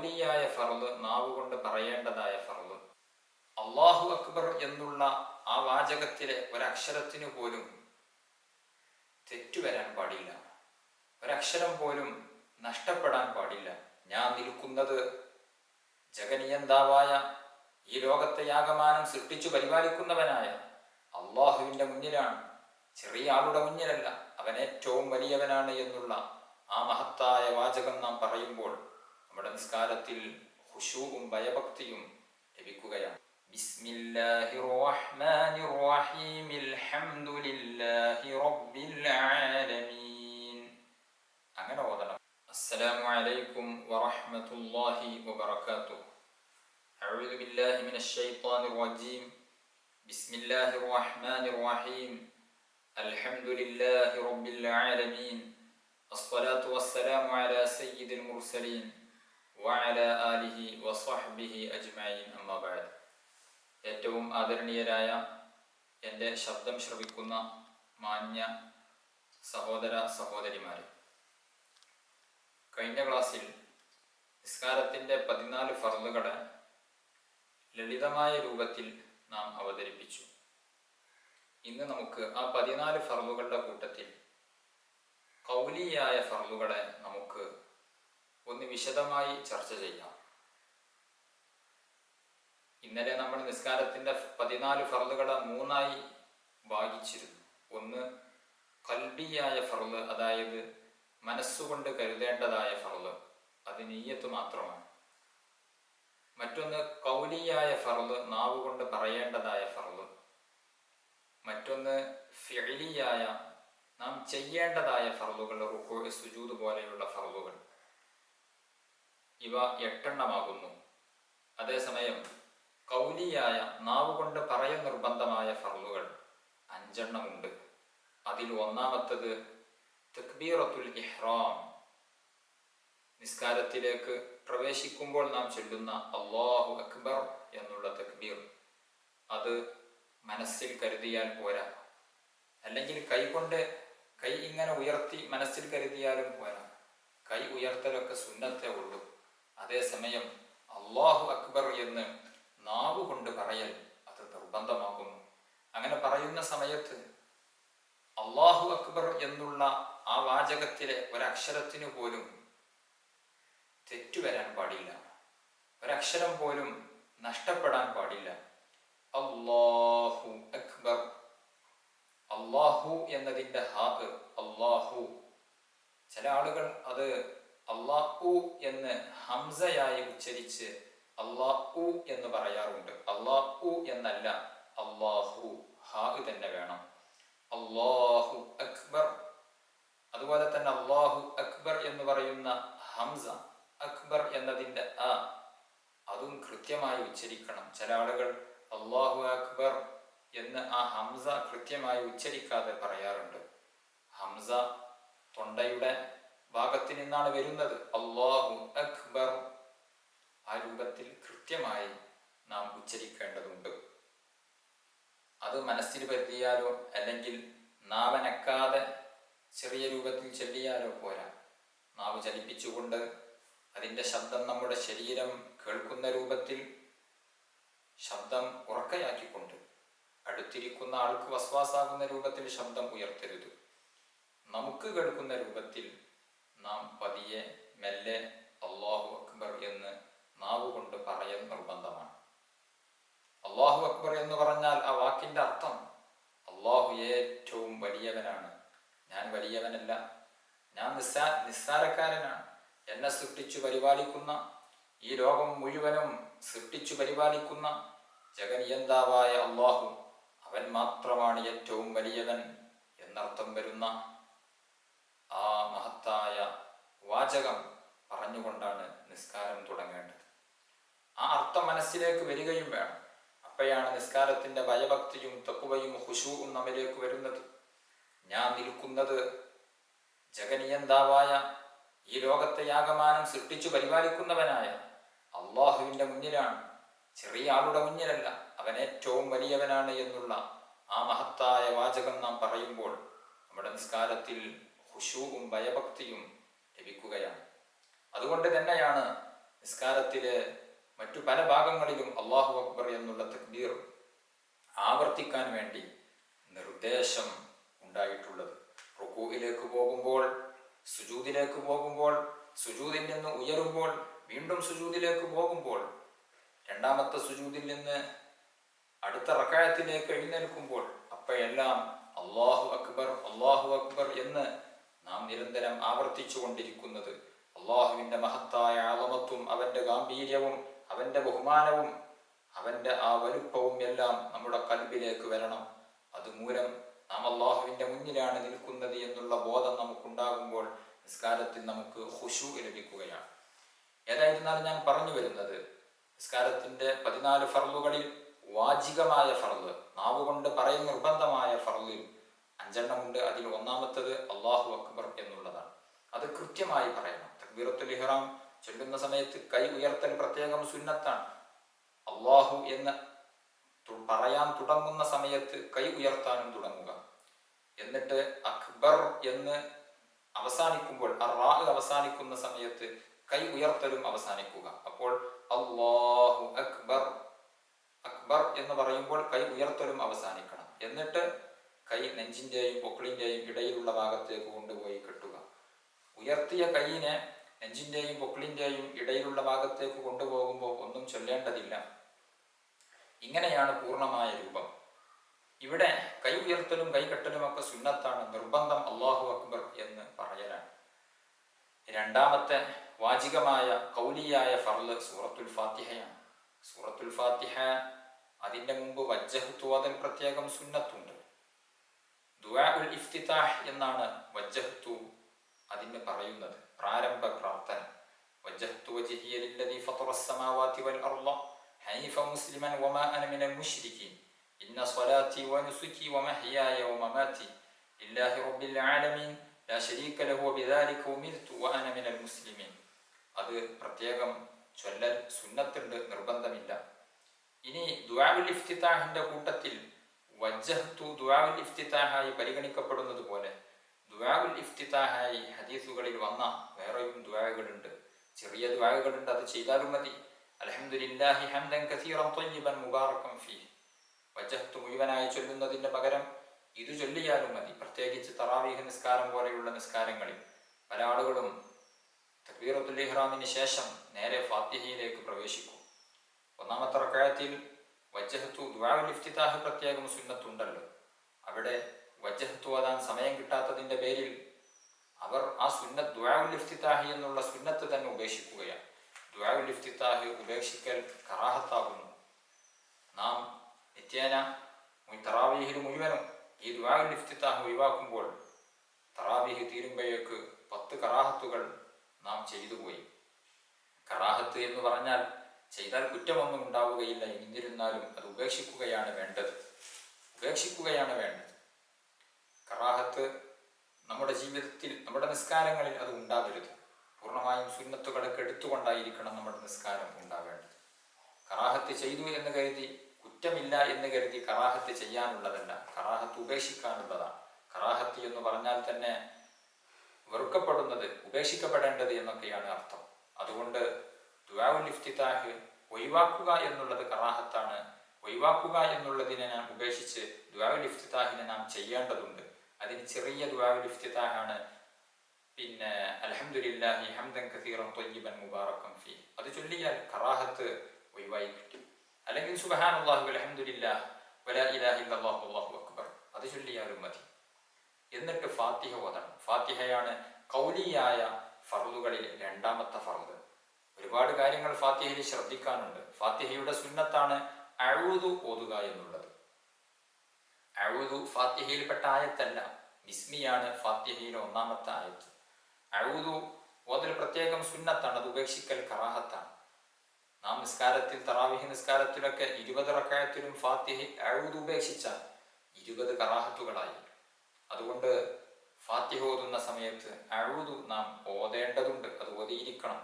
കൗലിയായ ഫർള്, നാവുകൊണ്ട് പറയേണ്ടതായ ഫർള്. അല്ലാഹു അക്ബർ എന്നുള്ള ആ വാചകത്തിലെ ഒരക്ഷരത്തിനു പോലും തെറ്റുവരാൻ പാടില്ല, ഒരക്ഷരം പോലും നഷ്ടപ്പെടാൻ പാടില്ല. ഞാൻ നിൽക്കുന്നത് ജഗനിയന്താവായ, ഈ ലോകത്തെ യാഗമാനം സൃഷ്ടിച്ചു പരിപാലിക്കുന്നവനായ അള്ളാഹുവിൻ്റെ മുന്നിലാണ്, ചെറിയ ആളുടെ മുന്നിലല്ല. അവൻ ഏറ്റവും വലിയവനാണ് എന്നുള്ള ആ മഹത്തായ വാചകം നാം പറയുമ്പോൾ നമ്മുടെ നിസ്കാരത്തിൽ ഖുശൂഉം ഭയഭക്തിയും ലഭിക്കുകയാണ്. ബിസ്മില്ലാഹിർ റഹ്മാനിർ റഹീം അൽഹംദുലില്ലാഹി റബ്ബിൽ ആലമീൻ. അങ്ങനെ ഓതണം. അസ്സലാമു അലൈക്കും വറഹ്മത്തുള്ളാഹി വബറകാതുഹു. അഊദു ബില്ലാഹി മിനശ് ശൈത്വാനിർ റജീം. ബിസ്മില്ലാഹിർ റഹ്മാനിർ റഹീം അൽഹംദുലില്ലാഹി റബ്ബിൽ ആലമീൻ. അസ്സലാത്തു വസ്സലാമു അലാ സയ്യിദിൽ മുർസലീൻ വഅലാ ആലിഹി വസഹ്ബിഹി അജ്മഈൻ. അമ്മാ ബഅദ്. ഏറ്റവും ആദരണീയരായ എൻ്റെ ശബ്ദം ശ്രവിക്കുന്ന മാന്യ സഹോദര സഹോദരിമാരെ, കഴിഞ്ഞ ക്ലാസ്സിൽ നിസ്കാരത്തിൻ്റെ 14 ഫർളുകളെ ലളിതമായ രൂപത്തിൽ നാം അവതരിപ്പിച്ചു. ഇന്ന് നമുക്ക് ആ 14 ഫർളുകളുടെ കൂട്ടത്തിൽ ഖൗലിയായ ഫർളുകളെ നമുക്ക് ഒന്ന് വിശദമായി ചർച്ച ചെയ്യാം. ഇന്നലെ നമ്മൾ നിസ്കാരത്തിൻ്റെ 14 ഫർളുകളെ 3ആയി ഭാഗിച്ചിരുന്നു. ഒന്ന് ഖൽബിയായ ഫർള്, അതായത് മനസ്സുകൊണ്ട് കരുതേണ്ടതായ ഫർള്, അത് നിയ്യത്ത് മാത്രമാണ്. മറ്റൊന്ന് ഖൗലിയായ ഫർള്, നാവുകൊണ്ട് പറയേണ്ടതായ ഫർള്. മറ്റൊന്ന് ഫിഅലിയായ, നാം ചെയ്യേണ്ടതായ ഫർളുകൾ, റുക്കൂ, സുജൂദ് പോലെയുള്ള ഫർളുകൾ. ഇവ 8 എണ്ണമാകുന്നു. അതേസമയം ഖൗലിയായ, നാവുകൊണ്ട് പറയ നിർബന്ധമായ ഫർളുകൾ 5 എണ്ണമുണ്ട്. അതിൽ ഒന്നാമത്തത് തക്ബീറത്തുൽ ഇഹ്റാം. നിസ്കാരത്തിലേക്ക് പ്രവേശിക്കുമ്പോൾ നാം ചൊല്ലുന്ന അല്ലാഹു അക്ബർ എന്നുള്ള തക്ബീർ, അത് മനസ്സിൽ കരുതിയാൽ പോരാ. അല്ലെങ്കിൽ കൈ ഇങ്ങനെ ഉയർത്തി മനസ്സിൽ കരുതിയാലും പോരാ. കൈ ഉയർത്തലൊക്കെ സുന്നത്തേ ഉള്ളൂ. അതേസമയം അല്ലാഹു അക്ബർ എന്ന് നാവ് കൊണ്ട് പറയൽ അത് നിർബന്ധമാകുന്നു. അങ്ങനെ പറയുന്ന സമയത്ത് അല്ലാഹു അക്ബർ എന്നുള്ള ആ വാചകത്തിലെ ഒരക്ഷരത്തിനു പോലും തെറ്റുവരാൻ പാടില്ല, ഒരക്ഷരം പോലും നഷ്ടപ്പെടാൻ പാടില്ല. അല്ലാഹു അക്ബർ. അല്ലാഹു എന്നതിൻ്റെ ഹാ, അല്ലാഹു. ചില ആളുകൾ അത് അല്ലാഹു എന്ന് ഹംസയായി ഉച്ചരിച്ച് അല്ലാഹു എന്ന് പറയാറുണ്ട്. അല്ലാഹു എന്നല്ല, അല്ലാഹു, ഹാ തന്നെ വേണം. അല്ലാഹു അക്ബർ. അതുപോലെ തന്നെ അല്ലാഹു അക്ബർ എന്ന് പറയുന്ന ഹംസ, അക്ബർ എന്നതിൻ്റെ ആ, അതും കൃത്യമായി ഉച്ചരിക്കണം. ചില ആളുകൾ അല്ലാഹു അക്ബർ എന്ന് ആ ഹംസ കൃത്യമായി ഉച്ചരിക്കാതെ പറയാറുണ്ട്. ഹംസ തൊണ്ടയുടെ ഭാഗത്ത് നിന്നാണ് വരുന്നത്. അല്ലാഹു അക്ബർ ആ രൂപത്തിൽ കൃത്യമായി നാം ഉച്ചരിക്കേണ്ടതുണ്ട്. അത് മനസ്സിൽ കരുതിയാലോ അല്ലെങ്കിൽ നാവനക്കാതെ ചെറിയ രൂപത്തിൽ ചൊല്ലിയാലോ പോരാ. നാവ് ചലിപ്പിച്ചുകൊണ്ട് അതിൻ്റെ ശബ്ദം നമ്മുടെ ശരീരം കേൾക്കുന്ന രൂപത്തിൽ ശബ്ദം ഉറക്കയാക്കിക്കൊണ്ട്, അടുത്തിരിക്കുന്ന ആൾക്ക് വസ്വാസാകുന്ന രൂപത്തിൽ ശബ്ദം ഉയർത്തരുത്. നമുക്ക് കേൾക്കുന്ന രൂപത്തിൽ നാം പതിയെ മെല്ലെ അല്ലാഹു അക്ബർ എന്ന് നാവ് കൊണ്ട് പറയൽ നിർബന്ധമാണ്. അല്ലാഹു അക്ബർ എന്ന് പറഞ്ഞാൽ ആ വാക്കിൻ്റെ അർത്ഥം അല്ലാഹു ഏറ്റവും വലിയവനാണ്, ഞാൻ വലിയവനല്ല, ഞാൻ നിസ്സാരക്കാരനാണ്. എന്നെ സൃഷ്ടിച്ചു പരിപാലിക്കുന്ന, ഈ ലോകം മുഴുവനും സൃഷ്ടിച്ചു പരിപാലിക്കുന്ന ജഗനിയന്താവായ അല്ലാഹു, അവൻ മാത്രമാണ് ഏറ്റവും വലിയവൻ എന്നർത്ഥം വരുന്ന ആ മഹത്തായ വാചകം പറഞ്ഞുകൊണ്ടാണ് നിസ്കാരം തുടങ്ങേണ്ടത്. ആ അർത്ഥം മനസ്സിലേക്ക് വരികയും വേണം. അപ്പോഴാണ് നിസ്കാരത്തിൻ്റെ ഭയഭക്തിയും തഖ്വയും ഖുശൂഉം നമ്മിലേക്ക് വരുന്നത്. ഞാൻ നിൽക്കുന്നത് ജഗനിയന്താവായ, ഈ ലോകത്തെ യാഗമാനം സൃഷ്ടിച്ചു പരിപാലിക്കുന്നവനായ അള്ളാഹുവിൻ്റെ മുന്നിലാണ്, ചെറിയ ആളുടെ മുന്നിലല്ല. അവൻ ഏറ്റവും വലിയവനാണ് എന്നുള്ള ആ മഹത്തായ വാചകം നാം പറയുമ്പോൾ നമ്മുടെ നിസ്കാരത്തിൽ ഖുശൂഉം ഭയഭക്തിയും ലഭിക്കുകയാണ്. അതുകൊണ്ട് തന്നെയാണ് നിസ്കാരത്തിലെ മറ്റു പല ഭാഗങ്ങളിലും അല്ലാഹു അക്ബർ എന്നുള്ള തക്ബീർ ആവർത്തിക്കാൻ വേണ്ടി നിർദ്ദേശം ഉണ്ടായിട്ടുള്ളത്. റുകൂഇലേക്ക് പോകുമ്പോൾ, സുജൂദിലേക്ക് പോകുമ്പോൾ, സുജൂദിൽ നിന്ന് ഉയരുമ്പോൾ, വീണ്ടും സുജൂദിലേക്ക് പോകുമ്പോൾ, രണ്ടാമത്തെ സുജൂദിൽ നിന്ന് അടുത്ത റക്അത്തിലേക്ക് എഴുന്നേൽക്കുമ്പോൾ അപ്പോഴെല്ലാം അല്ലാഹു അക്ബർ അല്ലാഹു അക്ബർ എന്ന് നാം നിരന്തരം ആവർത്തിച്ചു കൊണ്ടിരിക്കുന്നത് അള്ളാഹുവിൻ്റെ മഹത്തായ അളമത്തും അവൻ്റെ ഗാംഭീര്യവും അവൻ്റെ ബഹുമാനവും അവൻ്റെ ആ വലുപ്പവും എല്ലാം നമ്മുടെ കൽബിലേക്ക് വരണം. അതുമൂലം നാം അള്ളാഹുവിൻ്റെ മുന്നിലാണ് നിൽക്കുന്നത് എന്നുള്ള ബോധം നമുക്കുണ്ടാകുമ്പോൾ നിസ്കാരത്തിൽ നമുക്ക് ഖുശൂ ലഭിക്കുകയാണ്. ഏതായിരുന്നാലും ഞാൻ പറഞ്ഞു വരുന്നത്, നിസ്കാരത്തിൻ്റെ 14 ഫർളുകളിൽ വാജികമായ ഫർള്, നാവുകൊണ്ട് പറയുന്ന നിർബന്ധമായ ഫർളിൽ 5 ഉണ്ട്. അതിൽ ഒന്നാമത്തത് അല്ലാഹു അക്ബർ എന്നുള്ളതാണ്. അത് കൃത്യമായി പറയണം. തക്ബീറത്തുൽ ഇഹ്റാം ചൊല്ലുന്ന സമയത്ത് കൈ ഉയർത്തൽ പ്രത്യേകം സുന്നത്താണ്. അല്ലാഹു എന്ന് പറയാൻ തുടങ്ങുന്ന സമയത്ത് കൈ ഉയർത്താനും തുടങ്ങുക. എന്നിട്ട് അക്ബർ എന്ന് അവസാനിക്കുമ്പോൾ, അവസാനിക്കുന്ന സമയത്ത് കൈ ഉയർത്തലും അവസാനിക്കുക. അപ്പോൾ അല്ലാഹു അക്ബർ അക്ബർ എന്ന് പറയുമ്പോൾ കൈ ഉയർത്തലും അവസാനിക്കണം. എന്നിട്ട് കൈ നെഞ്ചിൻ്റെയും പൊക്കിളിൻ്റെയും ഇടയിലുള്ള ഭാഗത്തേക്ക് കൊണ്ടുപോയി കെട്ടുക. ഉയർത്തിയ കൈയിനെ നെഞ്ചിൻ്റെയും പൊക്കിളിൻ്റെയും ഇടയിലുള്ള ഭാഗത്തേക്ക് കൊണ്ടുപോകുമ്പോൾ ഒന്നും ചൊല്ലേണ്ടതില്ല. ഇങ്ങനെയാണ് പൂർണ്ണമായ രൂപം. ഇവിടെ കൈ ഉയർത്തലും കൈ കെട്ടലുമൊക്കെ സുന്നത്താണ്. നിർബന്ധം അല്ലാഹു അക്ബർ എന്ന് പറയലാണ്. രണ്ടാമത്തെ വാജികമായ കൗലിയായ ഫർള് സൂറത്തുൽ ഫാത്തിഹയാണ്. സൂറത്തുൽ ഫാത്തിഹ അതിൻ്റെ മുമ്പ് വജ്ജഹ്തു ഓതൽ പ്രത്യേകം സുന്നത്തുണ്ട്. ദുആ ഉൽ ഇഫ്തിതാഹ് എന്നാണ് വജ്ജഹ്തു അതിന് പറയുന്നത്, പ്രാരംഭ പ്രാർത്ഥന. വജ്ജഹ്തു വജ്ഹിയ ലില്ലദീ ഫത്തറസ് സമാവാതി വൽ അർള ഹനീഫ മുസ്ലിമൻ വമാ അന മിനൽ മുശ്രികീൻ ഇന്ന സ്വലാത്തി വനുസുകി വമഹ്യായ വമമാതി ലില്ലാഹി റബ്ബിൽ ആലമീൻ ലാ ശരീക ലഹു വബിദാലിക ഉമിർതു വഅന മിനൽ മുസ്ലിമീൻ. അത് പ്രത്യേകം ചൊല്ലൽ സുന്നത്തുണ്ട്, നിർബന്ധമില്ല. ഇനി ദുആഉൽ ഇഫ്തിതാഹിന്റെ കൂട്ടത്തിൽ വജ്ജഹ്തു ദുആഉൽ ഇഫ്തിതാഹായി പരിഗണിക്കപ്പെടുന്നത് പോലെ ദുആഉൽ ഇഫ്തിതാഹായി ഹദീസുകളിൽ വന്ന വേറെയും ദുആകളുണ്ട്, ചെറിയ ദുആകളുണ്ട്. അത് ചെയ്താലും മതി. അൽഹംദുലില്ലാഹി ഹംദൻ കസീറൻ ത്വയ്യിബൻ മുബാറകൻ ഫീഹി. വജ്ജഹ്തു മുഴുവനായി ചൊല്ലുന്നതിന്റെ പകരം ഇത് ചൊല്ലിയാലും മതി. പ്രത്യേകിച്ച് തറാവീഹ് നിസ്കാരം പോലെയുള്ള നിസ്കാരങ്ങളിൽ പല ആളുകളും തക്ബീറത്തുൽ ഇഹ്റാമിന് ശേഷം നേരെ ഫാത്തിഹയിലേക്ക് പ്രവേശിക്കും. ഒന്നാമത്തെ റക്അത്തിൽ വജ്ജഹ്തു ദുആഉൽ ഇഫ്തിതാഹ് പ്രത്യേകം സുന്നത്തുണ്ടല്ലോ. അവിടെ വജ്ജഹ്തു ഓതാൻ സമയം കിട്ടാത്തതിൻ്റെ പേരിൽ അവർ ആ സുന്നത്ത് ദുആഉൽ ഇഫ്തിതാഹ് എന്നുള്ള സുന്നത്ത് തന്നെ ഉപേക്ഷിക്കുകയാണ്. ദുആഉൽ ഇഫ്തിതാഹ് ഉപേക്ഷിക്കൽ കറാഹത്താകുന്നു. നാം നിത്യേന തറാവീഹിൽ മുഴുവനും ഈ ദുആഉൽ ഇഫ്തിതാഹ് ഒഴിവാക്കുമ്പോൾ തറാവീഹ് തീരുമ്പോഴേക്ക് 10 കറാഹത്തുകൾ നാം ചെയ്തു പോയി. കറാഹത്ത് എന്ന് പറഞ്ഞാൽ ചെയ്താൽ കുറ്റമൊന്നും ഉണ്ടാവുകയില്ല. എന്നിരുന്നാലും അത് ഉപേക്ഷിക്കുകയാണ് വേണ്ടത്. കറാഹത്ത് നമ്മുടെ ജീവിതത്തിൽ, നമ്മുടെ നിസ്കാരങ്ങളിൽ അത് ഉണ്ടാവരുത്. പൂർണ്ണമായും സുന്നത്തുകളൊക്കെ എടുത്തുകൊണ്ടായിരിക്കണം നമ്മുടെ നിസ്കാരം ഉണ്ടാവേണ്ടത്. കറാഹത്ത് ചെയ്തു എന്ന് കരുതി, കുറ്റമില്ല എന്ന് കരുതി കറാഹത്ത് ചെയ്യാനുള്ളതല്ല, കറാഹത്ത് ഉപേക്ഷിക്കാനുള്ളതാണ്. കറാഹത്ത് എന്ന് പറഞ്ഞാൽ തന്നെ വെറുക്കപ്പെടുന്നത്, ഉപേക്ഷിക്കപ്പെടേണ്ടത് എന്നൊക്കെയാണ് അർത്ഥം. അതുകൊണ്ട് ദുആഉൽ ഇഫ്തിതാഹ് ഒഴിവാക്കുക എന്നുള്ളത് കറാഹത്താണ്. ഒഴിവാക്കുക എന്നുള്ളതിനെ നാം ഉപേക്ഷിച്ച് ദുആഉൽ ഇഫ്തിതാഹിനെ നാം ചെയ്യേണ്ടതുണ്ട്. അതിന് ചെറിയ ദുആഉൽ ഇഫ്തിതാഹാണ്. പിന്നെ അൽഹംദുലില്ലാഹി ഹംദൻ കസീറൻ ത്വയ്യിബൻ മുബാറകൻ ഫീഹി. അത് ചൊല്ലിയാൽ കറാഹത്ത് ഒഴിവായി കിട്ടും. അല്ലെങ്കിൽ സുബ്ഹാനല്ലാഹി വൽഹംദുലില്ലാഹ് വലാ ഇലാഹ ഇല്ലല്ലാഹു വല്ലാഹു അക്ബർ, അത് ചൊല്ലിയാലും മതി. എന്നിട്ട് ഫാത്തിഹ ഓതണം. ഫാത്തിഹയാണ് കൗലിയായ ഫർളുകളിൽ രണ്ടാമത്തെ ഫർള്. ഒരുപാട് കാര്യങ്ങൾ ഫാത്തിഹയിൽ ശ്രദ്ധിക്കാനുണ്ട്. ഫാത്തിഹയുടെ സുന്നത്താണ് അഊദു ഓതുക എന്നുള്ളത്. അഊദു ഫാത്തിഹയിൽപ്പെട്ട ആയത്തല്ല, ബിസ്മിയാണ് ഫാത്തിഹയിലെ ഒന്നാമത്തെ ആയത്ത്. അഊദു ഓതൽ പ്രത്യേകം സുന്നത്താണ്, അത് ഉപേക്ഷിക്കൽ കറാഹത്താണ്. നാം നിസ്കാരത്തിൽ, തറാവീഹ് നിസ്കാരത്തിലൊക്കെ 20 റക്അത്തിലും ഫാത്തിഹ അഊദു ഉപേക്ഷിച്ചാൽ 20 കറാഹത്തുകളായി. അതുകൊണ്ട് ഫാത്തിഹ ഓതുന്ന സമയത്ത് അഊദു നാം ഓതേണ്ടതുണ്ട്, അത് ഓതിയിരിക്കണം.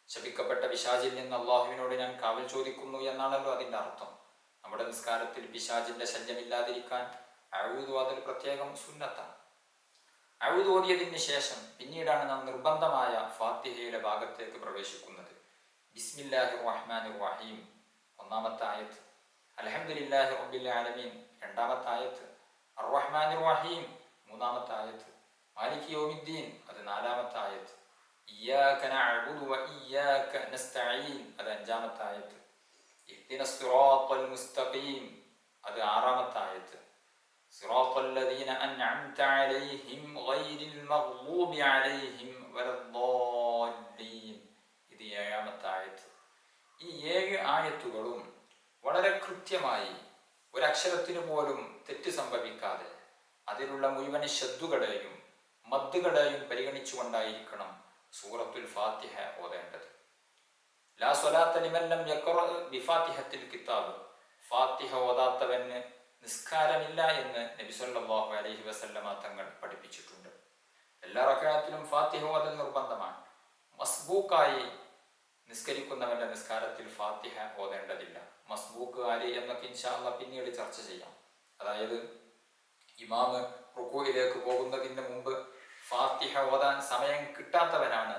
ശപിക്കപ്പെട്ട പിശാചിൽ നിന്ന് അള്ളാഹുവിനോട് ഞാൻ കാവൽ ചോദിക്കുന്നു എന്നാണല്ലോ അതിൻ്റെ അർത്ഥം. നമ്മുടെ നിസ്കാരത്തിൽ പിശാചിന്റെ ശല്യമില്ലാതിരിക്കാൻ അഊദു ഓതൽ പ്രത്യേകം സുന്നത്താണ്. അഊദു ഓതിയതിന് ശേഷം പിന്നീടാണ് നാം നിർബന്ധമായ ഫാത്തിഹയുടെ ഭാഗത്തേക്ക് പ്രവേശിക്കുന്നത്. ബിസ്മില്ലാഹിർ റഹ്മാനിർ റഹീം ഒന്നാമത്തെ ആയത്ത്, അൽഹംദുലില്ലാഹി റബ്ബിൽ ആലമീൻ രണ്ടാമത്തെ ആയത്ത്, അർ റഹ്മാനിർ റഹീം മൂന്നാമത്തെ ആയത്ത്, മാലികി യൗമിദ്ദീൻ അത് നാലാമത്തെ ആയത്ത്, ഇയ്യാക നഅ്ബുദു വ ഇയ്യാക നസ്തഈൻ അത് അഞ്ചാമത്തെ ആയത്ത്, ഇഹ്ദിനസ് സിറാത്തൽ മുസ്തഖീം അത് ആറാമത്തെ ആയത്ത്, സിറാത്തൽ ലദീന അൻഅംത അലൈഹിം ഗൈരിൽ മഗ്ദൂബി അലൈഹിം വലദ്ദാല്ലീൻ ഇത് ഏഴാമത്തെ ആയത്ത്. ഈ 7 ആയത്തുകളും വളരെ കൃത്യമായി ഒരക്ഷരത്തിനു പോലും തെറ്റ് സംഭവിക്കാതെ അതിലുള്ള മുഴുവൻ ശദ്ദുകളെയും മദ്ദുകളെയും പരിഗണിച്ചുകൊണ്ടായിരിക്കണം സൂറത്തുൽ ഫാത്തിഹ ഓതേണ്ടത്. ലാ സ്വലാത്ത ലിമൻ ലം യഖറ ബിഫാത്തിഹത്തിൽ കിതാബ്, ഫാത്തിഹ ഓതാത്തവന് നിസ്കാരമില്ല എന്ന് നബി സല്ലല്ലാഹു അലൈഹി വസല്ലമ തങ്ങൾ പഠിപ്പിച്ചിട്ടുണ്ട്. എല്ലാ റക്അത്തിലും ഫാത്തിഹ ഓതൽ നിർബന്ധമാണ്. മസ്ബൂക്കായി നിസ്കരിക്കുന്നവന്റെ നിസ്കാരത്തിൽ ഫാത്തിഹ ഓതേണ്ടതില്ല. മസ്ബൂക്ക് ആര് എന്നൊക്കെ ഇൻഷാ അല്ലാഹ് പിന്നീട് ചർച്ച ചെയ്യാം. അതായത് ഇമാമ് റുകൂഇലേക്ക് പോകുന്നതിന് മുമ്പ് ഫാത്തിഹ ഓതാൻ സമയം കിട്ടാത്തവനാണ്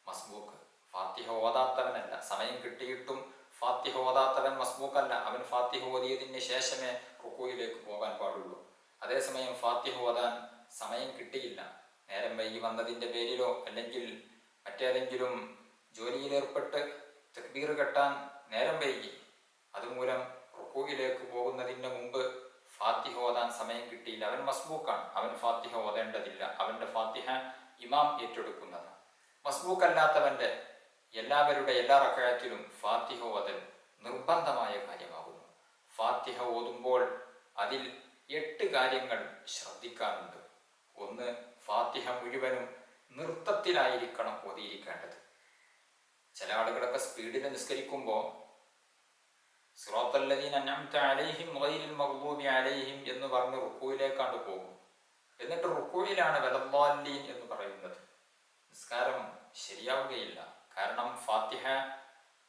മസ്ബൂക്ക്. ഫാത്തിഹ ഓതാത്തവനല്ല. സമയം കിട്ടിയിട്ടും ഫാത്തിഹ ഓതാത്തവൻ മസ്ബൂക്കല്ല. അവൻ ഫാത്തിഹ ഓതിയതിന് ശേഷമേ റുകൂഇലേക്ക് പോകാൻ പാടുള്ളൂ. അതേസമയം ഫാത്തിഹ ഓതാൻ സമയം കിട്ടിയില്ല, നേരം വൈകി വന്നതിൻ്റെ പേരിലോ അല്ലെങ്കിൽ മറ്റേതെങ്കിലും ജോലിയിലേർപ്പെട്ട് തക്ബീർ കെട്ടാൻ നേരം വൈകി, അതുമൂലം റുകൂഇലേക്ക് പോകുന്നതിന് മുമ്പ് ഫാത്തിഹ ഓതാൻ സമയം കിട്ടിയില്ല, അവൻ മസ്ബൂക്കാണ്. അവൻ ഫാത്തിഹ ഓതേണ്ടതില്ല. അവന്റെ ഫാത്തിഹ ഇമാം ഏറ്റെടുക്കുന്നതാണ്. മസ്ബൂക്കല്ലാത്തവന്റെ എല്ലാവരുടെ എല്ലാ റക്അത്തിലും ഫാത്തിഹ ഓതൽ നിർബന്ധമായ കാര്യമാകുന്നു. ഫാത്തിഹ ഓതുമ്പോൾ അതിൽ 8 കാര്യങ്ങൾ ശ്രദ്ധിക്കാനുണ്ട്. ഒന്ന്, ഫാത്തിഹ മുഴുവനും നൃത്തത്തിലായിരിക്കണം ഓതിയിരിക്കേണ്ടത്. ചില ആളുകളൊക്കെ സ്പീഡിൽ നിസ്കരിക്കുമ്പോൾ സിറാത്തൽ ലദീന അൻഅംത അലൈഹിം ഗൈരിൽ മഗ്ദൂബി അലൈഹിം എന്ന് പറഞ്ഞ് റുക്കൂയിലേക്കാണ്ട് പോകും. എന്നിട്ട് റുക്കൂയിലാണ് വലദ്ദാല്ലീൻ എന്ന് പറയുന്നത്. നിസ്കാരം ശരിയാവുകയില്ല. കാരണം ഫാത്തിഹ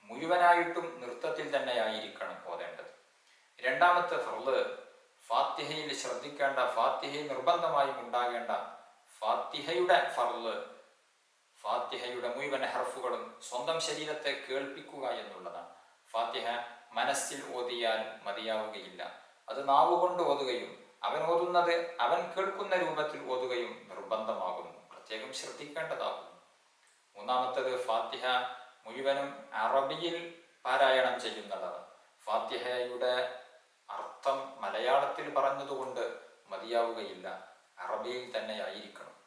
മുഴുവനായിട്ടും നൃത്തത്തിൽ തന്നെയായിരിക്കണം ഓതേണ്ടത്. രണ്ടാമത്തെ ഫർള്, ഫാത്തിഹയിൽ ശ്രദ്ധിക്കേണ്ട, ഫാത്തിഹയിൽ നിർബന്ധമായും ഉണ്ടാകേണ്ട ഫാത്തിഹയുടെ ഫർള്, ഫാത്തിഹയുടെ മുഴുവൻ ഹർഫുകളും സ്വന്തം ശരീരത്തെ കേൾപ്പിക്കുക എന്നുള്ളതാണ്. ഫാത്തിഹ മനസ്സിൽ ഓതിയാൽ മതിയാവുകയില്ല. അത് നാവുകൊണ്ട് ഓതുകയും അവൻ ഓതുന്നത് അവൻ കേൾക്കുന്ന രൂപത്തിൽ ഓതുകയും നിർബന്ധമാകുന്നു. പ്രത്യേകം ശ്രദ്ധിക്കേണ്ടതാകുന്നു. മൂന്നാമത്തേത്, ഫാത്തിഹ മുഴുവനും അറബിയിൽ പാരായണം ചെയ്യുന്നതാണ്. ഫാത്തിഹയുടെ അർത്ഥം മലയാളത്തിൽ പറഞ്ഞതുകൊണ്ട് മതിയാവുകയില്ല, അറബിയിൽ തന്നെ ആയിരിക്കണം.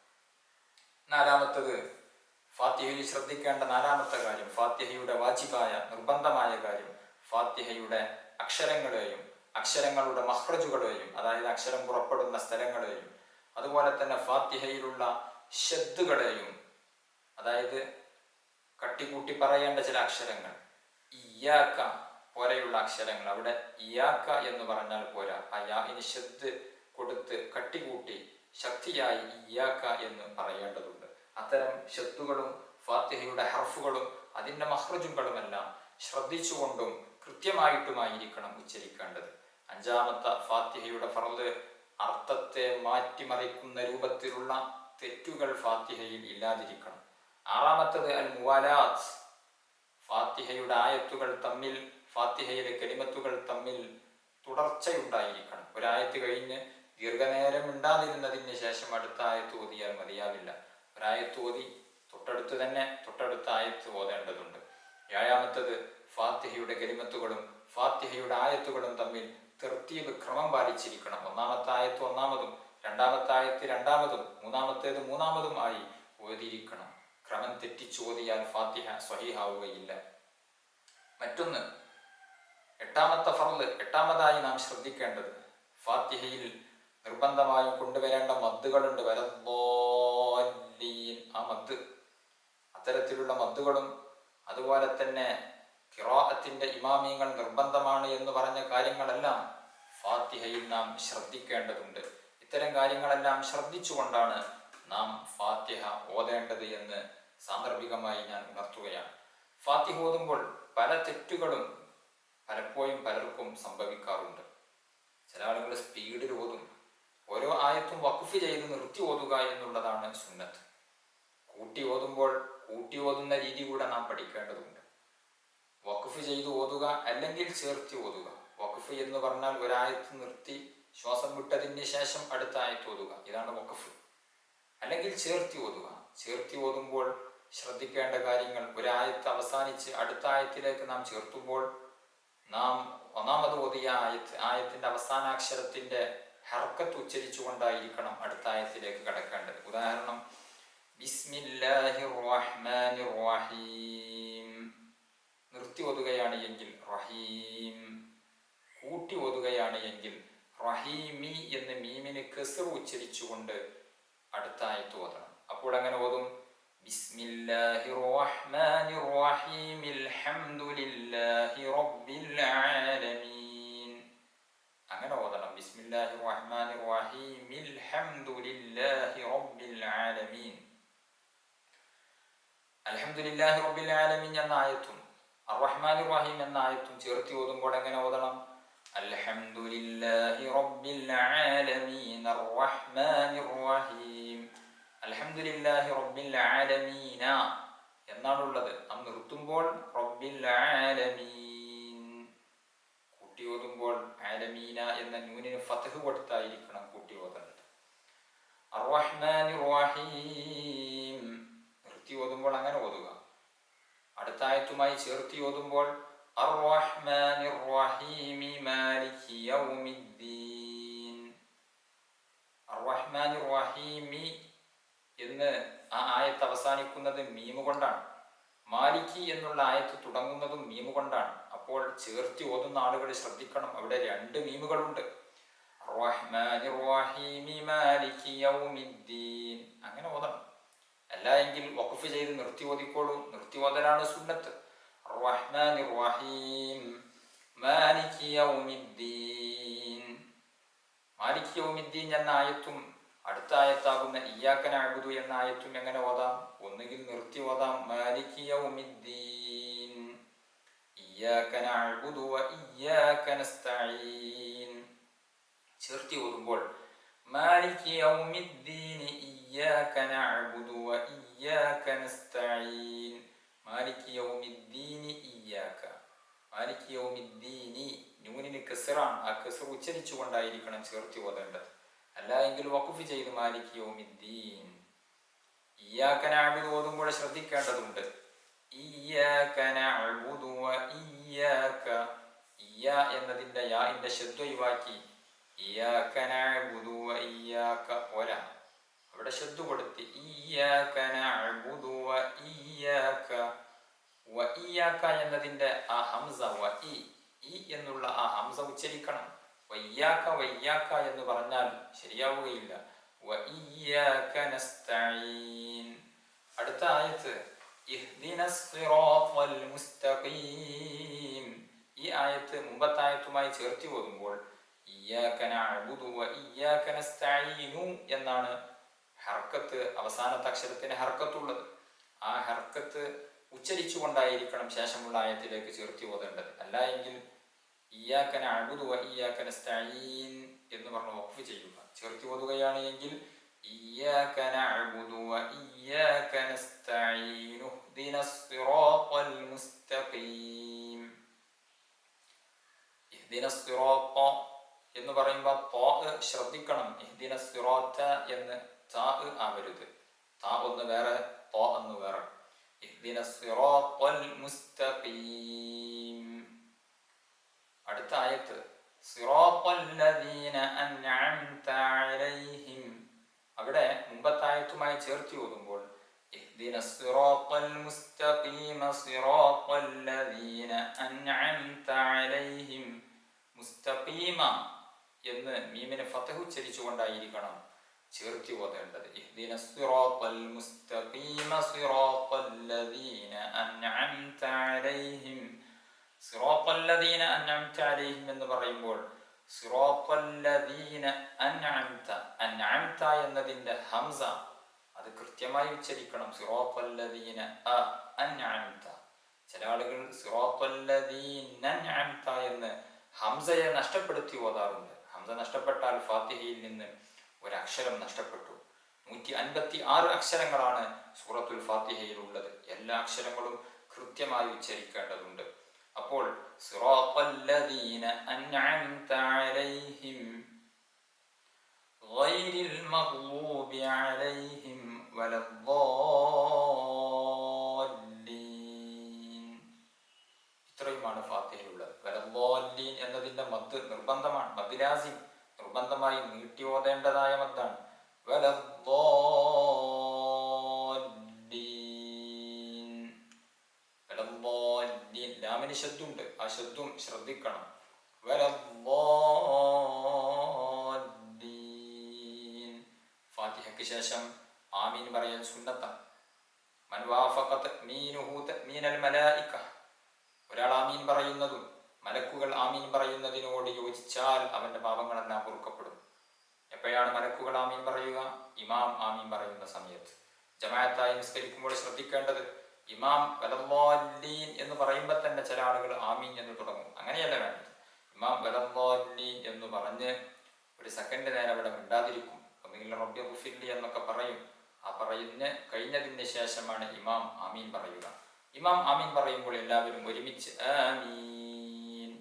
നാലാമത്തേത്, ഫാത്തിഹയിൽ ശ്രദ്ധിക്കേണ്ട നാലാമത്തെ കാര്യം, ഫാത്തിഹയുടെ വാജിബായ നിർബന്ധമായ കാര്യം, ഫാത്തിഹയുടെ അക്ഷരങ്ങളെയും അക്ഷരങ്ങളുടെ മഖ്റജുകളെയും, അതായത് അക്ഷരം പുറപ്പെടുന്ന സ്ഥലങ്ങളെയും, അതുപോലെ തന്നെ ഫാത്തിഹയിലുള്ള ശദ്ദുകളെയും, അതായത് കട്ടിക്കൂട്ടി പറയേണ്ട ചില അക്ഷരങ്ങൾ, ഇയ്യാക്ക പോലെയുള്ള അക്ഷരങ്ങൾ, അവിടെ ഇയ്യാക്ക എന്ന് പറഞ്ഞാൽ പോരാ, ആ യാഇന് ശദ്ദ് കൊടുത്ത് കട്ടികൂട്ടി ശക്തിയായി ഇയ്യാക്ക എന്ന് പറയേണ്ടതുണ്ട്. അത്തരം ശദ്ദുകളും ഫാത്തിഹയുടെ ഹർഫുകളും അതിൻ്റെ മഖ്റജുകളുമെല്ലാം ശ്രദ്ധിച്ചുകൊണ്ടും കൃത്യമായിട്ടുമായിരിക്കണം ഉച്ചരിക്കേണ്ടത്. അഞ്ചാമത്തെ ഫാത്തിഹയുടെ ഫർള്, അർത്ഥത്തെ മാറ്റിമറിക്കുന്ന രൂപത്തിലുള്ള തെറ്റുകൾ ഫാത്തിഹയിൽ ഇല്ലാതിരിക്കണം. ആറാമത്തത് അൽ മുവാലാത്ത്, ഫാത്തിഹയുടെ ആയത്തുകൾ തമ്മിൽ, ഫാത്തിഹയിലെ കലിമത്തുകൾ തമ്മിൽ തുടർച്ചയുണ്ടായിരിക്കണം. ഒരായത്ത് കഴിഞ്ഞ് ദീർഘനേരം ഉണ്ടാതിരുന്നതിന് ശേഷം അടുത്ത ആയത്ത് ഓതിയാൽ മതിയാവില്ല. ഒരായത്ത് ഓതി തൊട്ടടുത്ത ആയത്ത് ഓതേണ്ടതുണ്ട്. ഏഴാമത്തത്, ഫാത്തിഹയുടെ കലിമത്തുകളും ഫാത്തിഹയുടെ ആയത്തുകളും തമ്മിൽ തർത്തീബ്, ക്രമം പാലിച്ചിരിക്കണം. ഒന്നാമത്തെ ആയത്ത് ഒന്നാമതും രണ്ടാമത്തെ ആയത്ത് രണ്ടാമതും മൂന്നാമത്തേത് മൂന്നാമതും ആയി ഓതിയിരിക്കണം. ക്രമം തെറ്റിച്ച് ഓതിയാൽ ഫാത്തിഹ സ്വഹീഹാവുകയില്ല. മറ്റൊന്ന്, എട്ടാമത്തെ ഫർള്, എട്ടാമതായി നാം ശ്രദ്ധിക്കേണ്ടത്, ഫാത്തിഹയിൽ നിർബന്ധമായും കൊണ്ടുവരേണ്ട മദ്ദുകളുണ്ട്. വലദ്ദാല്ലീൻ, ആ മദ്, അത്തരത്തിലുള്ള മദ്ദുകളും അതുപോലെ തന്നെ ഖിറാഅത്തിന്റെ ഇമാമിയങ്ങൾ നിർബന്ധമാണ് എന്ന് പറഞ്ഞ കാര്യങ്ങളെല്ലാം ഫാത്തിഹയിൽ നാം ശ്രദ്ധിക്കേണ്ടതുണ്ട്. ഇത്തരം കാര്യങ്ങളെല്ലാം ശ്രദ്ധിച്ചുകൊണ്ടാണ് നാം ഫാത്തിഹ ഓതേണ്ടത് എന്ന് സാന്ദർഭികമായി ഞാൻ ഉണർത്തുകയാണ്. ഫാത്തിഹ ഓതുമ്പോൾ പല തെറ്റുകളും പലപ്പോഴും പലർക്കും സംഭവിക്കാറുണ്ട്. ചില ആളുകൾ സ്പീഡിൽ ഓതും. ഓരോ ആയത്തും വഖഫ് ചെയ്ത് നിർത്തി ഓതുക എന്നുള്ളതാണ് സുന്നത്ത്. കൂട്ടി ഓതുമ്പോൾ കൂട്ടി ഓതുന്ന രീതി കൂടെ നാം പഠിക്കേണ്ടതുണ്ട്. വഖഫ് ചെയ്ത് ഓതുക, അല്ലെങ്കിൽ ചേർത്തി ഓതുക. വഖഫ് എന്ന് പറഞ്ഞാൽ ഒരായത്ത് നിർത്തി ശ്വാസം വിട്ടതിന് ശേഷം അടുത്ത ആയത്ത് ഓതുക, ഇതാണ് വഖഫ്. അല്ലെങ്കിൽ ചേർത്തി ഓതുക. ചേർത്തി ഓതുമ്പോൾ ശ്രദ്ധിക്കേണ്ട കാര്യങ്ങൾ: ഒരായത്ത് അവസാനിച്ച് അടുത്ത ആയത്തിലേക്ക് നാം ചേർത്തുമ്പോൾ നാം ഒന്നാമത് ഓതിയ ആയത്തിന്റെ അവസാനാക്ഷരത്തിന്റെ ഹർക്കത്ത് ഉച്ചരിച്ചുകൊണ്ടായിരിക്കണം അടുത്ത ആയത്തിലേക്ക് കടക്കേണ്ടത്. ഉദാഹരണം, ബിസ്മില്ലാഹിർ റഹ്മാനിർ റഹീം നിർത്തി ഓതുകയാണ് എങ്കിൽ റഹീം, കൂട്ടി ഓതുകയാണ് എങ്കിൽ റഹീമി എന്ന് മീമിന് കസ്ർ ഉച്ചരിച്ചുകൊണ്ട് അടുത്ത ആയത്ത് ഓതണം. അപ്പോൾ അങ്ങനെ ഓതും: ബിസ്മില്ലാഹിർ റഹ്മാനിർ റഹീം അൽഹംദുലില്ലാഹി റബ്ബിൽ ആലമീൻ. അങ്ങനെ ഓതണം: ബിസ്മില്ലാഹിർ റഹ്മാനിർ റഹീം അൽഹംദുലില്ലാഹി റബ്ബിൽ ആലമീൻ. അൽഹംദുലില്ലാഹി റബ്ബിൽ ആലമീൻ എന്ന ആയത്തും അർറഹ്മാനിർ റഹീം എന്ന ആയത്തും ചേർത്തി ഓതുമ്പോൾ എങ്ങനെ ഓതണം? അൽഹംദുലില്ലാഹി റബ്ബിൽ ആലമീൻ അർറഹ്മാനിർ റഹീം. അൽഹംദുലില്ലാഹി റബ്ബിൽ ആലമീന എന്നാണുള്ളത്. നാം നിർത്തുമ്പോൾ റബ്ബിൽ ആലമീൻ, കൂട്ടി ഓതുമ്പോൾ ആലമീന എന്ന നൂനിന് ഫത്ഹ് കൊടുത്തായിരിക്കണം കൂട്ടി ഓതേണ്ടത്. അർറഹ്മാനിർ റഹീം നിർത്തി ഓതുമ്പോൾ അങ്ങനെ ഓതുക. അടുത്ത ആയത്തുമായി ചേർത്തി ഓതുമ്പോൾ അർറഹ്മാനിർ റഹീം മാലികി യൗമിദ്ദീൻ. അർറഹ്മാനിർ റഹീം എന്ന് ആ ആയത്ത് അവസാനിക്കുന്നത് മീമു കൊണ്ടാണ്. മാലിക്കി എന്നുള്ള ആയത്ത് തുടങ്ങുന്നതും മീമു കൊണ്ടാണ്. അപ്പോൾ ചേർത്തി ഓതുന്ന ആളുകൾ ശ്രദ്ധിക്കണം, അവിടെ രണ്ട് മീമുകളുണ്ട്. അർറഹ്മാനിർ റഹീം മാലികി യൗമിദ്ദീൻ അങ്ങനെ ഓതണം. അല്ല എങ്കിൽ വഖഫ് ചെയ്ത് നിർത്തി ഓതിക്കോളൂ. നിർത്തി ഓതലാണ് സുന്നത്ത്. അർറഹ്മാനിർ റഹീം മാലികി യൗമിദ്ദീൻ. മാലികി യൗമിദ്ദീൻ എന്ന ആയത്തും അടുത്ത ആയത്താകുന്ന ഇയ്യാക നഅ്ബുദു എന്ന ആയത്തും എങ്ങനെ ഓതാം? ഒന്നുകിൽ നിർത്തി ഓതാം: മാലികി യൗമിദ്ദീൻ ഇയ്യാക നഅ്ബുദു വ ഇയ്യാക നസ്തഈൻ. ചേർത്തി ഓതുമ്പോൾ മാലികി യൗമിദ്ദീൻ ഇയ്യാക നഅ്ബുദു വ ഇയ്യാക നസ്തഈൻ. Maliki യൗമിദ്ദീൻ ഇയ്യാക, Maliki യൗമിദ്ദീൻ നൂനിന് കസ്റാണ്. ആ കസ്ർ ഉച്ചരിച്ചുകൊണ്ടായിരിക്കണം ചേർത്തി ഓതേണ്ടത്. അല്ല എങ്കിൽ വഖഫ് ചെയ്ത് മാലികി യൗമിദ്ദീൻ. ഇയ്യാക നഅ്ബുദു ഓതുമ്പോൾ ശ്രദ്ധിക്കേണ്ടതുണ്ട്. ഇയ്യാക നഅ്ബുദു വ ഇയ്യാക, ഇയ്യാ എന്നതിന്റെ യാഇന്റെ ശബ്ദ ഒഴിവാക്കി ഇയ്യാക നഅ്ബുദു വ ഇയ്യാക ഒല അവിടെ ശബ്ദ കൊടുത്ത് ഇയ്യാക നഅ്ബുദു വ ഇയ്യാക. വ ഇയ്യാക എന്നതിന്റെ ആ ഹംസ വ ഇ എന്നുള്ള ആ ഹംസ ഉച്ചരിക്കണം. വയ്യാക്ക വയ്യാക്ക എന്ന് പറഞ്ഞാൽ ശരിയാവുകയില്ല. വഇയ്യാക നസ്തഈൻ. അടുത്ത ആയത്ത് ഇഹ്ദിനസ് സിറാത്തൽ മുസ്തഖീം. ഈ ആയത്ത് മുമ്പത്തെ ആയത്തുമായി ചേർത്തി ഓതുമ്പോൾ ഇയ്യാക നഅ്ബുദു വ ഇയ്യാക നസ്തഈനു എന്നാണ് ഹർക്കത്ത്, അവസാനത്തെ അക്ഷരത്തിന് ഹർക്കത്തുള്ളത്. ആ ഹർക്കത്ത് ഉച്ചരിച്ചുകൊണ്ടായിരിക്കണം ശേഷമുള്ള ആയത്തിലേക്ക് ചേർത്തി ഓതേണ്ടത്. അല്ല എങ്കിൽ ഇയ്യാക നഅ്ബുദു വ ഇയ്യാക നസ്തഈൻ എന്ന് പറഞ്ഞ് വഖഫ് ചെയ്യുക. ചേർത്തി ഓതുകയാണ് എങ്കിൽ ഇയ്യാക നഅ്ബുദു വ ഇയ്യാക നസ്തഈൻ ഇഹ്ദിനസ് സിറാത്തൽ മുസ്തഖീം. ഇഹ്ദിനസ് സിറാത്ത എന്ന് പറയുമ്പോൾ ത്വാ ശ്രദ്ധിക്കണം. ഇഹ്ദിനസ് സിറാത്ത എന്ന് താ ആവരുത്. താ ഒന്ന് വേറെ, ത്വാ ഒന്ന് വേറെ. ഇഹ്ദിനസ് സിറാത്തൽ മുസ്തഖീം. അടുത്ത ആയത്ത് സിറാത്തല്ലദീന അൻഅംത അലൈഹിം. അവിടെ മുമ്പത്തെ ആയത്തുമായി ചേർത്തി ഓതുമ്പോൾ ഇഹ്ദിനസ് സിറാത്തൽ മുസ്തഖീമ സിറാത്തല്ലദീന അൻഅംത അലൈഹിം. മുസ്തഖീമ എന്ന് മീമിനെ ഫത്ഹ് ഉച്ചരിച്ചുകൊണ്ടായിരിക്കണം ചേർത്തി ഓതേണ്ടത്. ഇഹ്ദിനസ് സിറാത്തൽ മുസ്തഖീമ സിറാത്തല്ലദീന അൻഅംത അലൈഹിം. സിറാത്തല്ലദീന അൻഅംത അലൈഹിം എന്ന് പറയുമ്പോൾ സിറാത്തല്ലദീന അൻഅംത, അൻഅംത എന്നതിന്റെ ഹംസ അത് കൃത്യമായി ഉച്ചരിക്കണം. സിറാത്തല്ലദീന അൻഅംത. ചില ആളുകൾ സിറാത്തല്ലദീന അൻഅംത എന്ന് ഹംസയെ നഷ്ടപ്പെടുത്തി ഓതാറുണ്ട്. ഹംസ നഷ്ടപ്പെട്ടാൽ ഫാത്തിഹയിൽ നിന്ന് ഒരക്ഷരം നഷ്ടപ്പെട്ടു. 156 അക്ഷരങ്ങളാണ് സൂറത്തുൽ ഫാത്തിഹയിൽ ഉള്ളത്. എല്ലാ അക്ഷരങ്ങളും കൃത്യമായി ഉച്ചരിക്കേണ്ടതുണ്ട്. അപ്പോൾ സിറാത്തല്ലദീന അൻഅംത അലൈഹിം ഗൈരിൽ മഗ്ളൂബി അലൈഹിം വലദ്ദാല്ലീൻ. ഇത്രയുമാണ് ഫാത്തിഹയിലുള്ളത്. വലദ്ദാല്ലീൻ എന്നതിൻ്റെ മദ് നിർബന്ധമാണ്. മദ് ലാസിം നിർബന്ധമായി നീട്ടി ഓതേണ്ടതായ മദ്ദാണ്. വലദ്ദാല്ലീൻ. വലദ്ദാല്ലീൻ ലാമിന് ശബ്ദുണ്ട്. ആ ശബ്ദം ശ്രദ്ധിക്കണം. വലദ്ദാല്ലീൻ. ഫാത്തിഹയ്ക്ക് ശേഷം ആമീൻ പറയൽ സുന്നത്താണ്. മൻ വാഫഖത് മീനുഹു തഅ്മീനൽ മലായിക. ഒരാൾ ആമീൻ പറയുന്നതും മലക്കുകൾ ആമീൻ പറയുന്നതിനോട് യോജിച്ചാൽ അവന്റെ പാപങ്ങളെല്ലാം പൊറുക്കപ്പെടും. എപ്പോഴാണ് മലക്കുകൾ ആമീൻ പറയുക? ഇമാം ആമീൻ പറയുന്ന സമയത്ത്. ജമാഅത്തായി നിസ്കരിക്കുമ്പോൾ ശ്രദ്ധിക്കേണ്ടത്, ഇമാം വലദ്ദാല്ലീൻ എന്ന് പറയുമ്പോൾ തന്നെ ചില ആളുകൾ ആമീൻ എന്ന് തുടങ്ങും. അങ്ങനെയല്ല വേണ്ടത്. ഇമാം വലദ്ദാല്ലീൻ എന്ന് പറഞ്ഞ് ഒരു സെക്കൻഡ് നേരം അവിടെ മിണ്ടാതിരിക്കും. ഒന്നുകിൽ റബ്ബി ഗുഫിർലി എന്നൊക്കെ പറയും. ആ കഴിഞ്ഞതിന് ശേഷമാണ് ഇമാം ആമീൻ പറയുക. ഇമാം ആമീൻ പറയുമ്പോൾ എല്ലാവരും ഒരുമിച്ച് ആമീൻ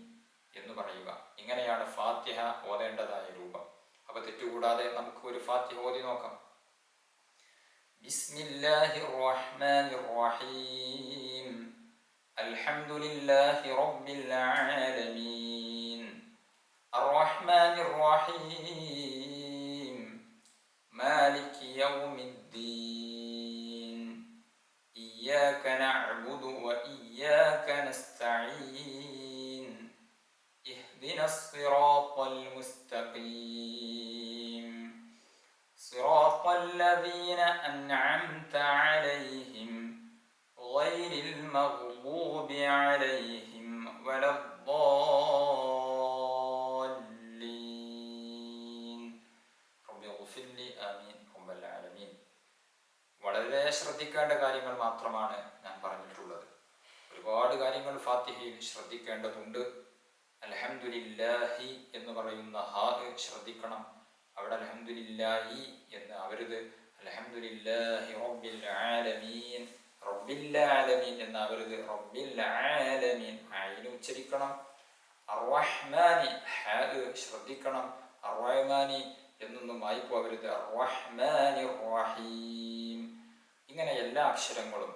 എന്ന് പറയുക. ഇങ്ങനെയാണ് ഫാത്തിഹ ഓതേണ്ടതായ രൂപം. അപ്പൊ തെറ്റുകൂടാതെ നമുക്ക് ഒരു ഫാത്തിഹ ഓതി നോക്കാം. ബിസ്മില്ലാഹിർ റഹ്മാനിർ റഹീം. അൽഹംദുലില്ലാഹി റബ്ബിൽ ആലമീൻ. അർറഹ്മാനിർ റഹീം. മാലികി യൗമിദ്ദീൻ. ഇയ്യാക നഅ്ബുദു വഇയ്യാക നസ്തഈൻ. ഇഹ്ദിനസ് സിറാത്തൽ മുസ്തഖീം. സിറാത്തൽ ലദീന അൻഅംത അലൈഹിം ഗൈരിൽ മഗ്ളൂബി അലൈഹിം വലദ്ദാല്ലീൻ. റബ്ബി ഗുഫിർലി. ആമീൻ റബ്ബൽ ആലമീൻ. വളരെ ശ്രദ്ധിക്കേണ്ട കാര്യങ്ങൾ മാത്രമാണ് ഞാൻ പറഞ്ഞിട്ടുള്ളത്. ഒരുപാട് കാര്യങ്ങൾ ഫാത്തിഹയിൽ ശ്രദ്ധിക്കേണ്ടതുണ്ട്. അൽഹംദുലില്ലാഹി എന്ന് പറയുന്ന ഹാ ശ്രദ്ധിക്കണം. അവിടെ അൽഹംദുലില്ലാഹി എന്ന് അവരുത്. അൽഹംദുലില്ലാഹി റബ്ബിൽ ആലമീൻ. റബ്ബിൽ ആലമീൻ എന്ന് അവരുത്. റബ്ബിൽ ആലമീൻ ഐൻ ഉച്ചരിക്കണം. അർറഹ്മാനി ഹാ ശ്രദ്ധിക്കണം. അർറഹ്മാനി എന്നൊന്നും വായിപ്പോ അവരുത്. അർറഹ്മാനിർ റഹീം. ഇങ്ങനെ എല്ലാ അക്ഷരങ്ങളും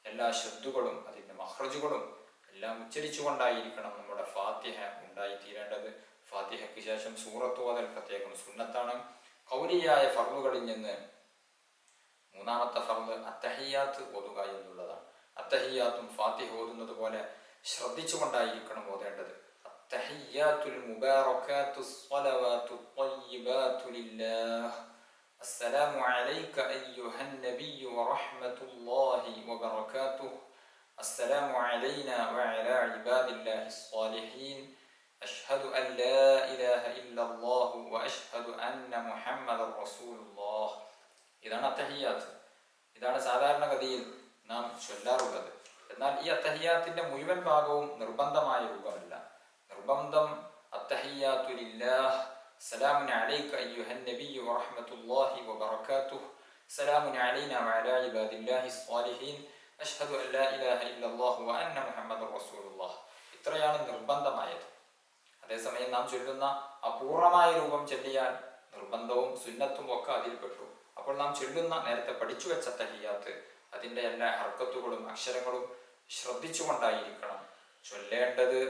എല്ലാ ശബ്ദുകളും അതിൻ്റെ മഖ്റജുകളും എല്ലാം ഉച്ചരിച്ചുകൊണ്ടായിരിക്കണം നമ്മുടെ ഫാത്തിഹ ഉണ്ടായിത്തീരേണ്ടത്. ഫാത്തിഹയ്ക്ക് ശേഷം സൂറത്ത് ഓതൽ പ്രത്യേകം സുന്നത്താണ്. ഖൗലിയായ ഫർളുകളിൽ നിന്ന് മൂന്നാമത്തെ ഫർള് അത്തഹിയാത്ത് ഓതുക എന്നുള്ളതാണ്. അത്തഹിയാത്തും ഫാത്തിഹ ഓതുന്നത് പോലെ ശ്രദ്ധിച്ചുകൊണ്ടായിരിക്കണം ഓതേണ്ടത്. അത്തഹിയാത്തുൽ മുബാറകാത്തുസ് സ്വലവാത്തുത് ത്വയ്യിബാതു ലില്ലാഹ്. അസ്സലാമു അലൈക അയ്യുഹൻ നബിയ്യു വറഹ്മത്തുള്ളാഹി വബറകാതുഹു. അസ്സലാമു അലൈനാ വഅലാ ഇബാദില്ലാഹിസ് സ്വാലിഹീൻ. അഷ്ഹദു അൻ ലാ ഇലാഹ ഇല്ലല്ലാഹു വഅഷ്ഹദു അന്ന മുഹമ്മദൻ റസൂലുള്ളാഹ്. ഇതാണ് അത്തഹിയാത്ത്. ഇതാണ് സാധാരണഗതിയിൽ നാം ചൊല്ലാറുള്ളത്. എന്നാൽ ഈ അത്തഹിയാത്തിന്റെ മുഴുവൻ ഭാഗവും നിർബന്ധമായ രൂപമല്ല. നിർബന്ധം അത്തഹിയാത്തു ലില്ലാഹ്. സലാമുൻ അലൈക അയ്യുഹൻ നബിയ്യു വറഹ്മത്തുള്ളാഹി വബറകാതുഹു. സലാമുൻ അലൈനാ വഅലാ ഇബാദില്ലാഹിസ് സ്വാലിഹീൻ. അഷ്ഹദു അൻ ലാ ഇലാഹ ഇല്ലല്ലാഹു വഅന്ന മുഹമ്മദൻ റസൂലുള്ളാഹ്. ഇത്രയാണ് നിർബന്ധമായത്. അതേസമയം നാം ചൊല്ലുന്ന അപൂർണമായ രൂപം ചൊല്ലിയാൽ നിർബന്ധവും സുന്നത്തും ഒക്കെ അതിൽപ്പെട്ടു. അപ്പോൾ നാം ചൊല്ലുന്ന നേരത്തെ പഠിച്ചു വെച്ച തഹിയാത്ത് അതിൻ്റെ എല്ലാ ഹർക്കത്തുകളും അക്ഷരങ്ങളും ശ്രദ്ധിച്ചുകൊണ്ടായിരിക്കണം ചൊല്ലേണ്ടത്.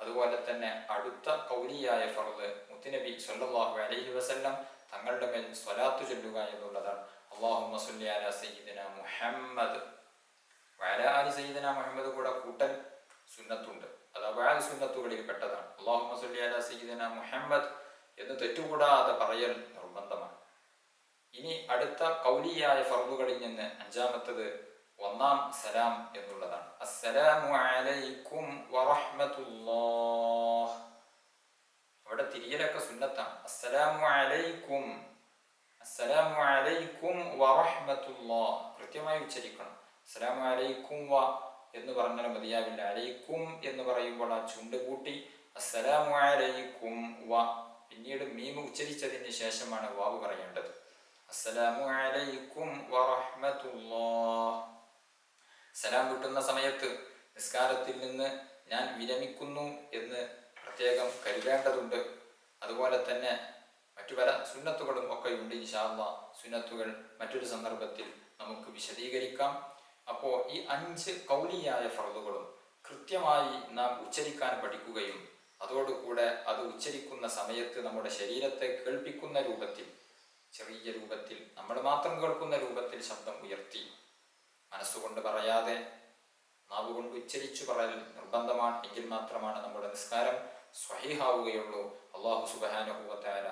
അതുപോലെ തന്നെ അടുത്ത ഖൗലിയായ ഫർള് മുത്തുനബി സ്വല്ലല്ലാഹു അലൈഹി വസല്ലം തങ്ങളുടെ മേൽ സ്വലാത്ത് ചൊല്ലുക എന്നുള്ളതാണ്. അല്ലാഹുമ്മ സ്വല്ലി അലാ സയ്യിദിന മുഹമ്മദ് വഅലാ ആലി സയ്യിദിന മുഹമ്മദ് കൂടെ കൂട്ടൽ സുന്നത്തുണ്ട്. അത് അബഅദ് സുന്നത്തുകളിൽ പെട്ടതാണ്. അല്ലാഹുമ്മ സ്വല്ലി അലാ സയ്യിദിന മുഹമ്മദ് എന്ന് തെറ്റുകൂടാതെ പറയൽ നിർബന്ധമാണ്. ഇനി അടുത്ത ഖൗലിയായ ഫർളുകളിൽ നിന്ന് അഞ്ചാമത്തത് ഒന്നാം സലാം എന്നുള്ളതാണ്. അസ്സലാമു അലൈക്കും വറഹ്മത്തുള്ളാഹ്. അവിടെ തിരിയലൊക്കെ സുന്നത്താണ്. അസ്സലാമു അലൈക്കും, അസ്സലാമു അലൈക്കും വറഹ്മത്തുള്ളാഹ് കൃത്യമായി ഉച്ചരിക്കണം. അസ്സലാമു അലൈക്കും വ എന്ന് പറഞ്ഞാൽ മതിയാവില്ല. അലൈക്കും എന്ന് പറയുമ്പോൾ ആ ചുണ്ട് കൂട്ടി അസ്സലാമു അലൈക്കും വ, പിന്നീട് മീം ഉച്ചരിച്ചതിന് ശേഷമാണ് വാവ് പറയേണ്ടത്. അസ്സലാമു അലൈക്കും വറഹ്മത്തുള്ളാഹ്. സലാം കിട്ടുന്ന സമയത്ത് നിസ്കാരത്തിൽ നിന്ന് ഞാൻ വിരമിക്കുന്നു എന്ന് പ്രത്യേകം കരുതേണ്ടതുണ്ട്. അതുപോലെ തന്നെ മറ്റു പല സുന്നത്തുകളും ഒക്കെയുണ്ട്. ഇൻഷാ അല്ലാഹ് സുന്നത്തുകൾ മറ്റൊരു സന്ദർഭത്തിൽ നമുക്ക് വിശദീകരിക്കാം. അപ്പോൾ ഈ 5 കൗലിയായ ഫർളുകളും കൃത്യമായി നാം ഉച്ചരിക്കാൻ പഠിക്കുകയും അതോടുകൂടെ അത് ഉച്ചരിക്കുന്ന സമയത്ത് നമ്മുടെ ശരീരത്തെ കേൾപ്പിക്കുന്ന രൂപത്തിൽ, ചെറിയ രൂപത്തിൽ, നമ്മൾ മാത്രം കേൾക്കുന്ന രൂപത്തിൽ ശബ്ദം ഉയർത്തി മനസ്സുകൊണ്ട് പറയാതെ നാവ് കൊണ്ട് ഉച്ചരിച്ചു പറയൽ നിർബന്ധമാണ്. എങ്കിൽ മാത്രമാണ് നമ്മുടെ നിസ്കാരം സ്വഹീഹാവുകയുള്ളൂ. അല്ലാഹു സുബ്ഹാനഹു വ തആല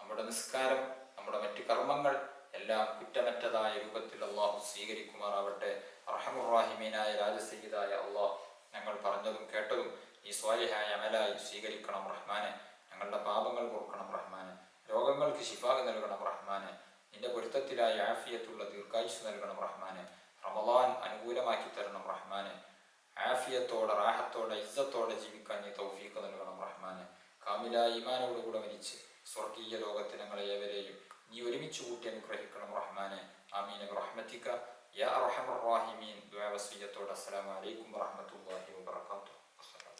നമ്മുടെ നിസ്കാരം, നമ്മുടെ മറ്റു കർമ്മങ്ങൾ എല്ലാം കുറ്റമറ്റതായ രൂപത്തിൽ അള്ളാഹു സ്വീകരിക്കുമാറാവട്ടെ. അർഹമുർ റഹീമീനായ രാജസയ്യിദായ അള്ളാഹ്, ഞങ്ങൾ പറഞ്ഞതും കേട്ടതും ഈ സ്വാലിഹായ അമലായി സ്വീകരിക്കണം റഹ്മാനെ. ഞങ്ങളുടെ പാപങ്ങൾ പൊറുക്കണം റഹ്മാനെ. രോഗങ്ങൾക്ക് ശിഫാ നൽകണം റഹ്മാനെ. നിന്റെ പൊരുത്തത്തിലായ ആഫിയത്തുള്ള ദീർഘായുസ് നൽകണം റഹ്മാനെ. റമളാൻ അനുകൂലമാക്കി തരണം റഹ്മാനെ. ആഫിയത്തോടെ, റാഹത്തോടെ, ഇസ്സത്തോടെ ജീവിക്കാൻ നീ തൗഫീഖ് നൽകണം റഹ്മാനെ. കാമിലായ ഈമാനോടുകൂടെ മരിച്ച് സ്വർഗീയ ലോകത്ത് ഞങ്ങളെ ഏവരെയും നീ ഒരുമിച്ച് കൂട്ടി അനുഗ്രഹിക്കണം റഹ്മാനെ. ആമീൻ ബിറഹ്മതിക യാ അർഹമർ റഹീമീൻ. ദുആ വസിയ്യത്തോടെ അസ്സലാമു അലൈക്കും വറഹ്മത്തുള്ളാഹി വബറകാതുഹു.